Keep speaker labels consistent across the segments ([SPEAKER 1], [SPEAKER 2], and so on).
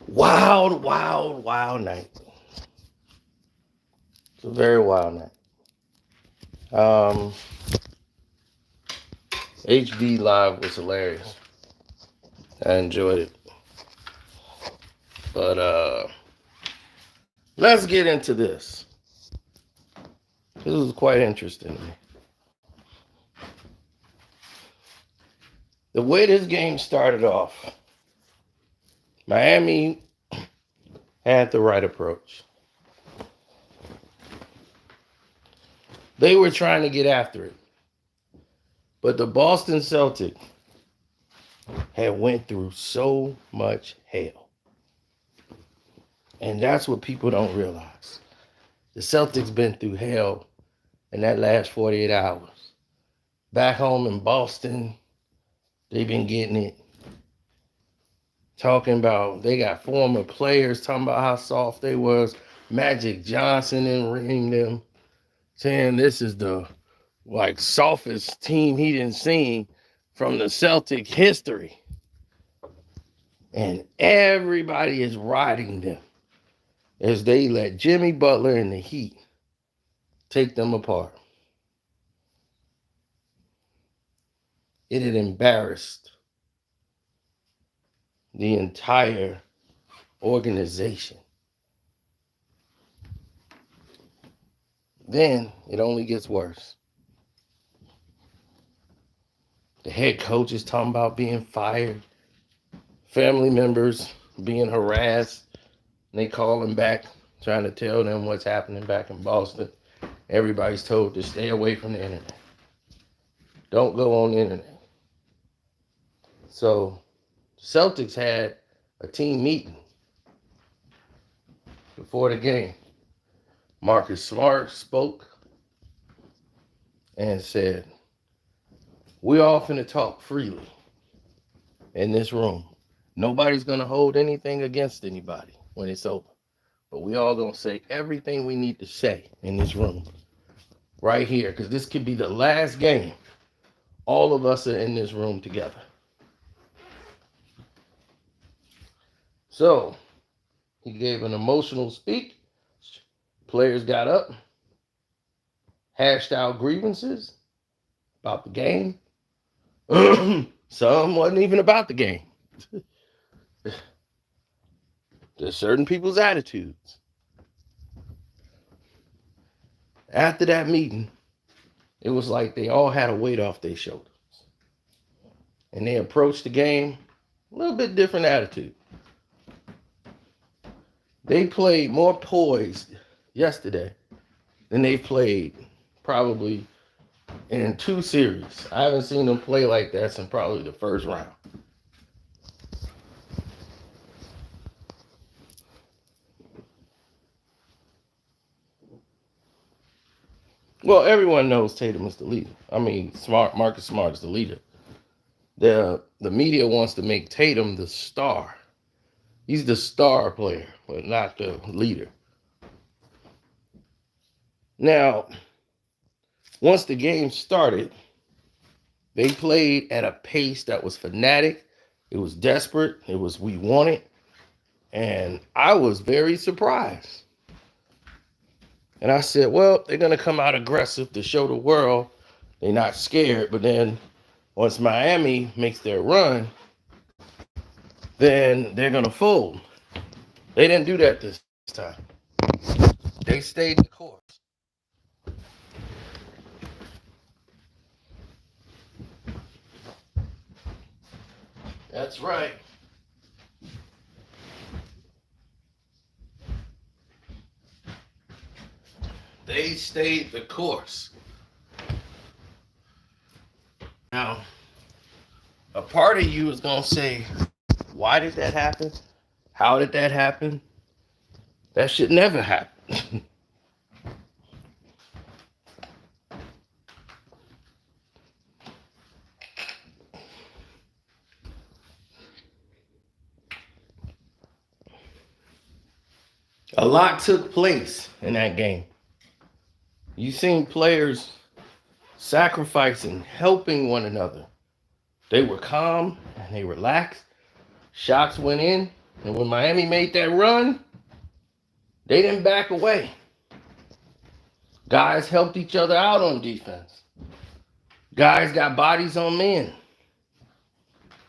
[SPEAKER 1] Wild, wild, wild night. It's a very wild night. HD Live was hilarious. I enjoyed it. But let's get into this. This was quite interesting to me. The way this game started off, Miami had the right approach. They were trying to get after it. But the Boston Celtics had went through so much hell. And that's what people don't realize. The Celtics been through hell in that last 48 hours. Back home in Boston, they've been getting it. Talking about, they got former players talking about how soft they was. Magic Johnson and ring them, saying this is the softest team he didn't see from the Celtic history. And everybody is riding them as they let Jimmy Butler and the Heat take them apart. It had embarrassed the entire organization. Then it only gets worse. The head coach is talking about being fired. Family members being harassed. And they call him back, trying to tell them what's happening back in Boston. Everybody's told to stay away from the internet. Don't go on the internet. So, Celtics had a team meeting before the game. Marcus Smart spoke and said, "We all finna talk freely in this room. Nobody's gonna hold anything against anybody when it's over. But we all gonna say everything we need to say in this room right here, because this could be the last game all of us are in this room together." So he gave an emotional speech. Players got up, hashed out grievances about the game. Some wasn't even about the game. There's certain people's attitudes. After that meeting, it was like they all had a weight off their shoulders. And they approached the game a little bit different attitude. They played more poised yesterday than they played probably in 2 series. I haven't seen them play like that since probably the first round. Well, everyone knows Tatum is the leader. I mean, Marcus Smart is the leader. The media wants to make Tatum the star. He's the star player, but not the leader. Now, once the game started, they played at a pace that was fanatic. It was desperate. It was we want it. And I was very surprised. And I said, well, they're going to come out aggressive to show the world they're not scared. But then once Miami makes their run, then they're going to fold. They didn't do that this time. They stayed the course. That's right. They stayed the course. Now, a part of you is going to say, why did that happen? How did that happen? That should never happen. A lot took place in that game. You seen players sacrificing, helping one another. They were calm and they relaxed. Shots went in. And when Miami made that run, they didn't back away. Guys helped each other out on defense. Guys got bodies on men.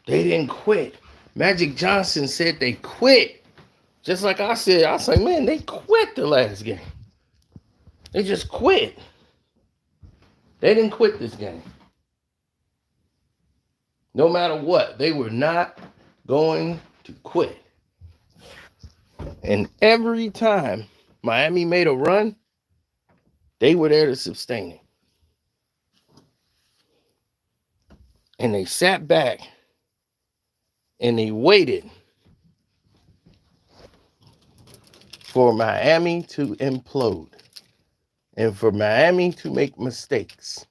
[SPEAKER 1] They didn't quit. Magic Johnson said they quit. Just like I said, I was like, man, they quit the last game. They just quit. They didn't quit this game. No matter what, they were not going to quit. And every time Miami made a run, they were there to sustain it. And they sat back and they waited for Miami to implode and for Miami to make mistakes.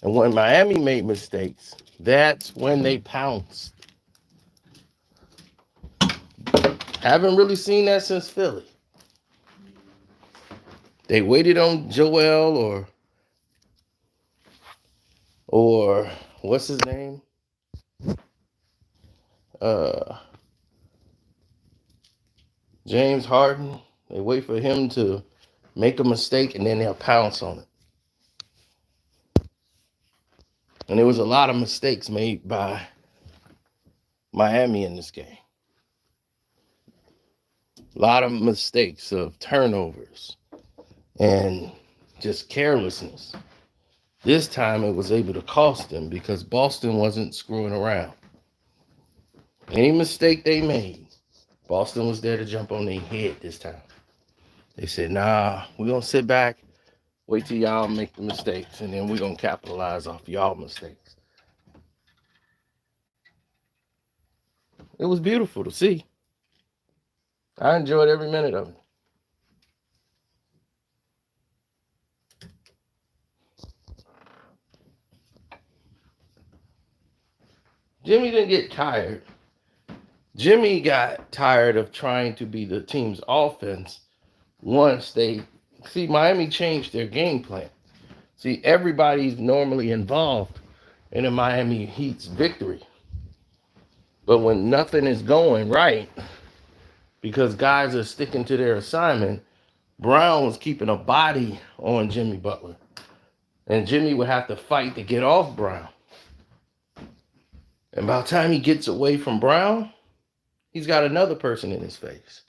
[SPEAKER 1] And when Miami made mistakes, that's when they pounced. Haven't really seen that since Philly. They waited on Joel or what's his name? James Harden. They wait for him to make a mistake and then they'll pounce on it. And there was a lot of mistakes made by Miami in this game. A lot of mistakes of turnovers and just carelessness. This time it was able to cost them because Boston wasn't screwing around. Any mistake they made, Boston was there to jump on their head this time. They said, nah, we're going to sit back, wait till y'all make the mistakes, and then we're going to capitalize off y'all mistakes. It was beautiful to see. I enjoyed every minute of it. Jimmy didn't get tired. Jimmy got tired of trying to be the team's offense once they... See, Miami changed their game plan. See, everybody's normally involved in a Miami Heat's victory. But when nothing is going right, because guys are sticking to their assignment, Brown was keeping a body on Jimmy Butler. And Jimmy would have to fight to get off Brown. And by the time he gets away from Brown, he's got another person in his face.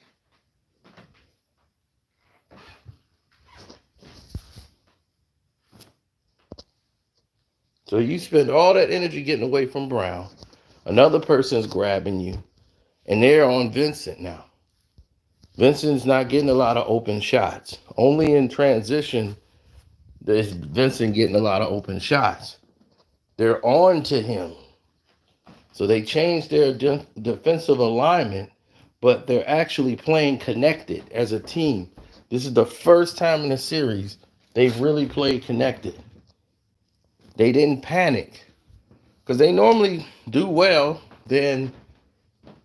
[SPEAKER 1] So you spend all that energy getting away from Brown. Another person's grabbing you. And they're on Vincent now. Vincent's not getting a lot of open shots. Only in transition is Vincent getting a lot of open shots. They're on to him. So they changed their defensive alignment, but they're actually playing connected as a team. This is the first time in the series they've really played connected. They didn't panic because they normally do well. Then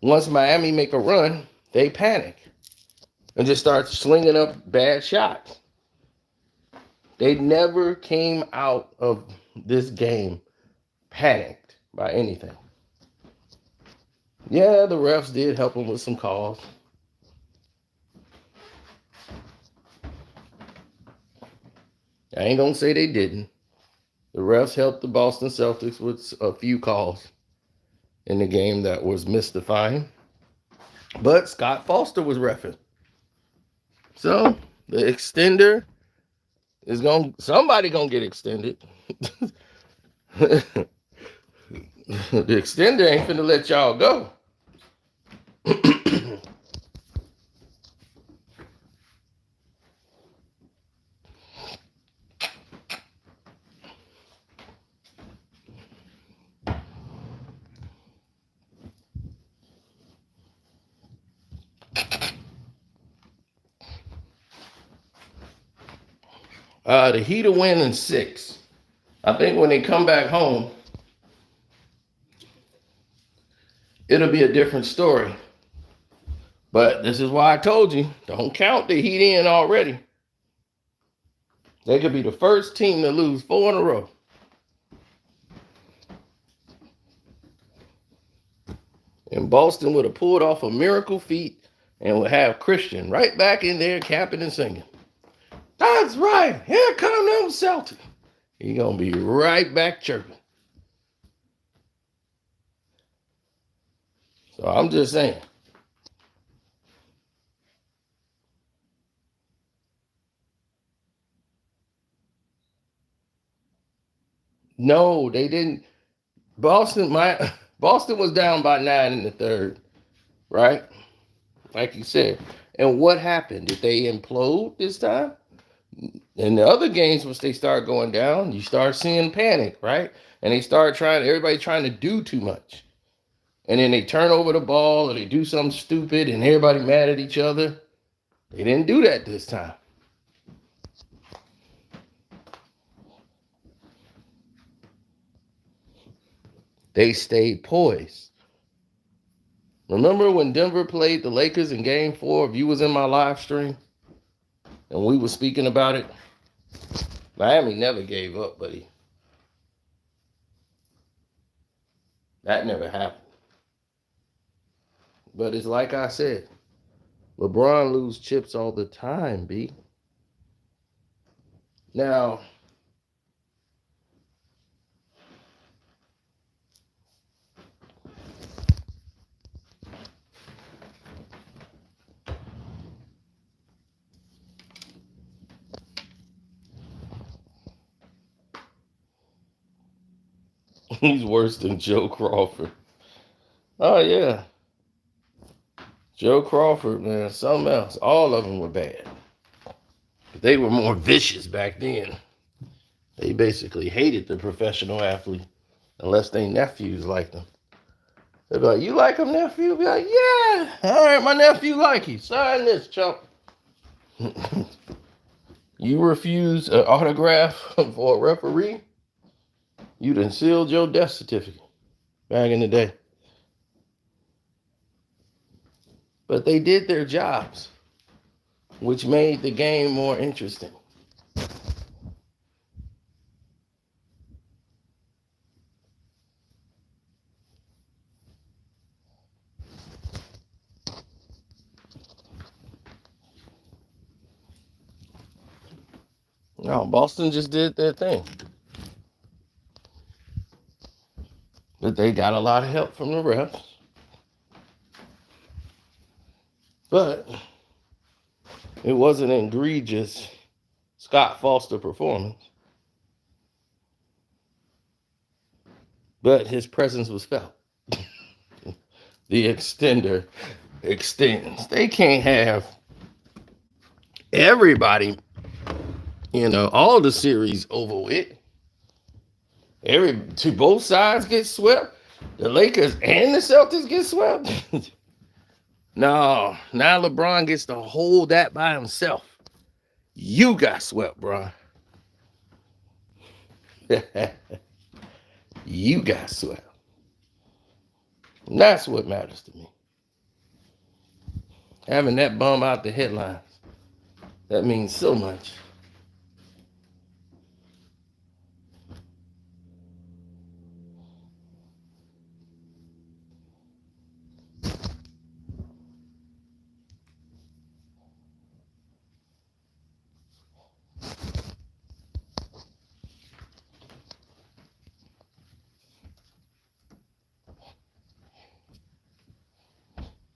[SPEAKER 1] once Miami make a run, they panic and just start slinging up bad shots. They never came out of this game panicked by anything. Yeah, the refs did help them with some calls. I ain't gonna say they didn't. The refs helped the Boston Celtics with a few calls in the game that was mystifying. But Scott Foster was reffing. So the extender is somebody gonna get extended. The extender ain't finna let y'all go. The Heat will win in 6. I think when they come back home, it'll be a different story. But this is why I told you, don't count the Heat in already. They could be the first team to lose 4 in a row. And Boston would have pulled off a miracle feat and would have Christian right back in there capping and singing. That's right. Here come them Celtics. He's going to be right back chirping. So I'm just saying. No, they didn't. Boston was down by 9 in the third, right? Like you said. And what happened? Did they implode this time? In the other games, once they start going down, you start seeing panic, right? And they start everybody trying to do too much. And then they turn over the ball or they do something stupid and everybody mad at each other. They didn't do that this time. They stayed poised. Remember when Denver played the Lakers in game 4? If you was in my live stream and we were speaking about it, Miami never gave up, buddy. That never happened. But it's like I said, LeBron lose chips all the time, B. Now, he's worse than Joe Crawford. Oh, yeah. Joe Crawford, man, something else. All of them were bad. But they were more vicious back then. They basically hated the professional athlete unless they nephews liked them. They'd be like, you like him, nephew? Be like, yeah. All right, my nephew like you. Sign this, chump. You refuse an autograph for a referee? You done sealed your death certificate back in the day. But they did their jobs, which made the game more interesting. No, Boston just did their thing. But they got a lot of help from the refs. But it wasn't an egregious Scott Foster performance. But his presence was felt. The extender extends. They can't have everybody, all the series over with. Both sides get swept. The Lakers and the Celtics get swept. No, now LeBron gets to hold that by himself. You got swept, bro. You got swept. And that's what matters to me. Having that bum out the headlines, that means so much.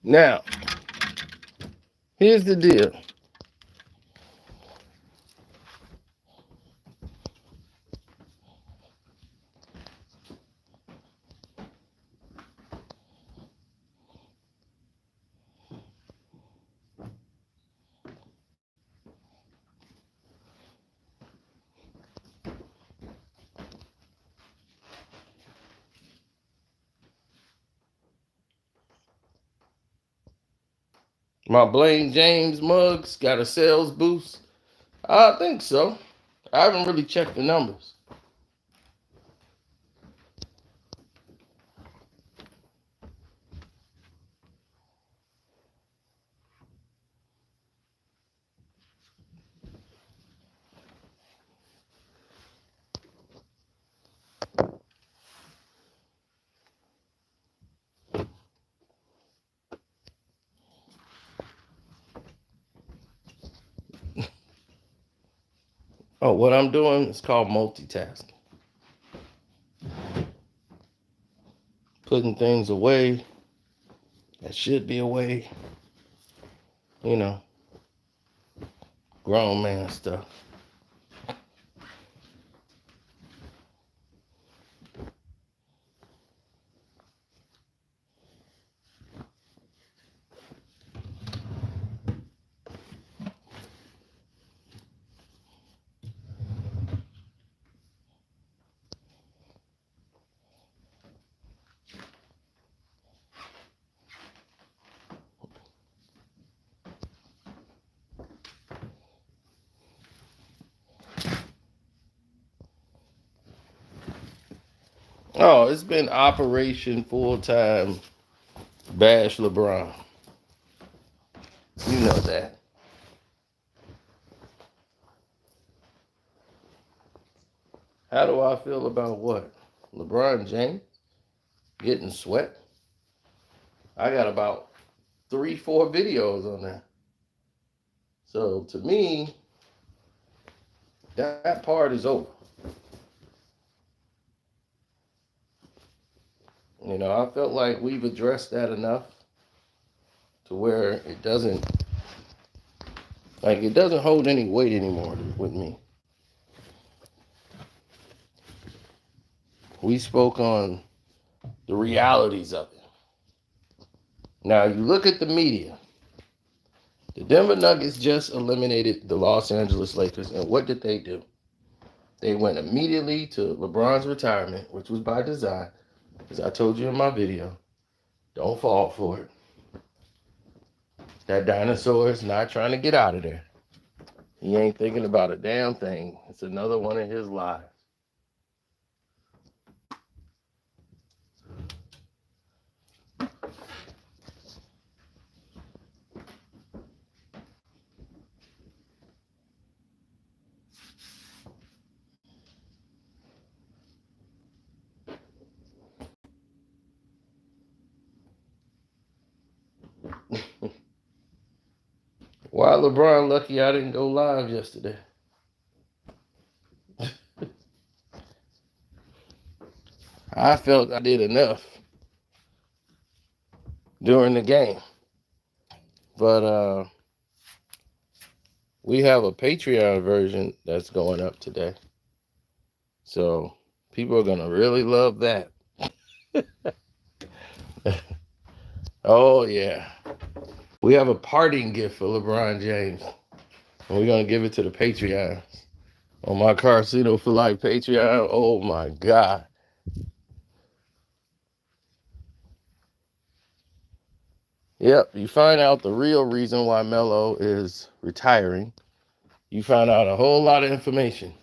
[SPEAKER 1] Now, here's the deal. My Blaine James mugs got a sales boost. I think so. I haven't really checked the numbers. Oh, what I'm doing is called multitasking. Putting things away that should be away. You know, grown man stuff. Oh, it's been Operation Full Time Bash LeBron. You know that. How do I feel about what? LeBron James getting swept? I got about 3, 4 videos on that. So to me, that part is over. I felt like we've addressed that enough to where it doesn't hold any weight anymore with me. We spoke on the realities of it. Now you look at the media. The Denver Nuggets just eliminated the Los Angeles Lakers, and what did they do? They went immediately to LeBron's retirement, which was by design, as I told you in my video. Don't fall for it. That dinosaur is not trying to get out of there. He ain't thinking about a damn thing. It's another one of his lies. Why LeBron lucky I didn't go live yesterday? I felt I did enough during the game. But we have a Patreon version that's going up today. So people are going to really love that. Oh, yeah. We have a parting gift for LeBron James. And we're going to give it to the Patreons. On my Karceno for Life Patreon. Oh, my God. Yep, you find out the real reason why Melo is retiring. You find out a whole lot of information.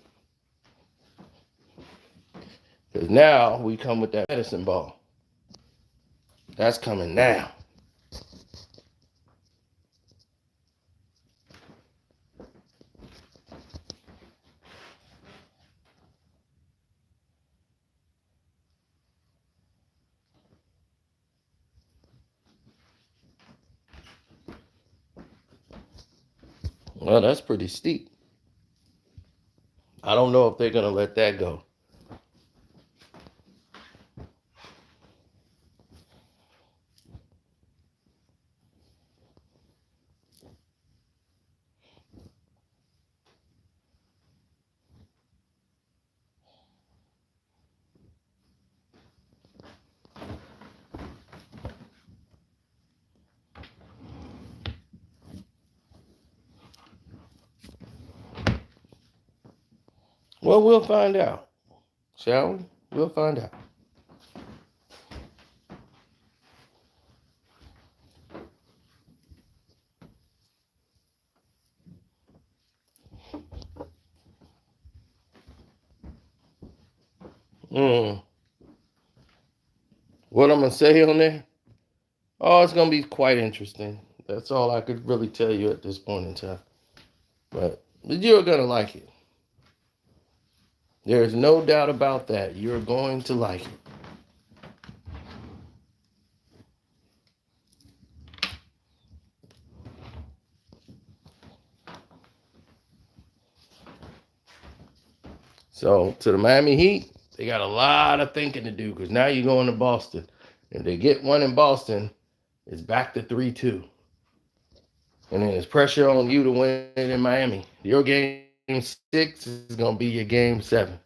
[SPEAKER 1] Because now we come with that medicine ball. That's coming now. Well, that's pretty steep. I don't know if they're going to let that go. Well, we'll find out. Shall we? We'll find out. What I'm going to say on there? Oh, it's going to be quite interesting. That's all I could really tell you at this point in time. But you're going to like it. There's no doubt about that. You're going to like it. So to the Miami Heat, they got a lot of thinking to do because now you're going to Boston. If they get one in Boston, it's back to 3-2. And then there's pressure on you to win it in Miami. Your game 6 is going to be your game 7.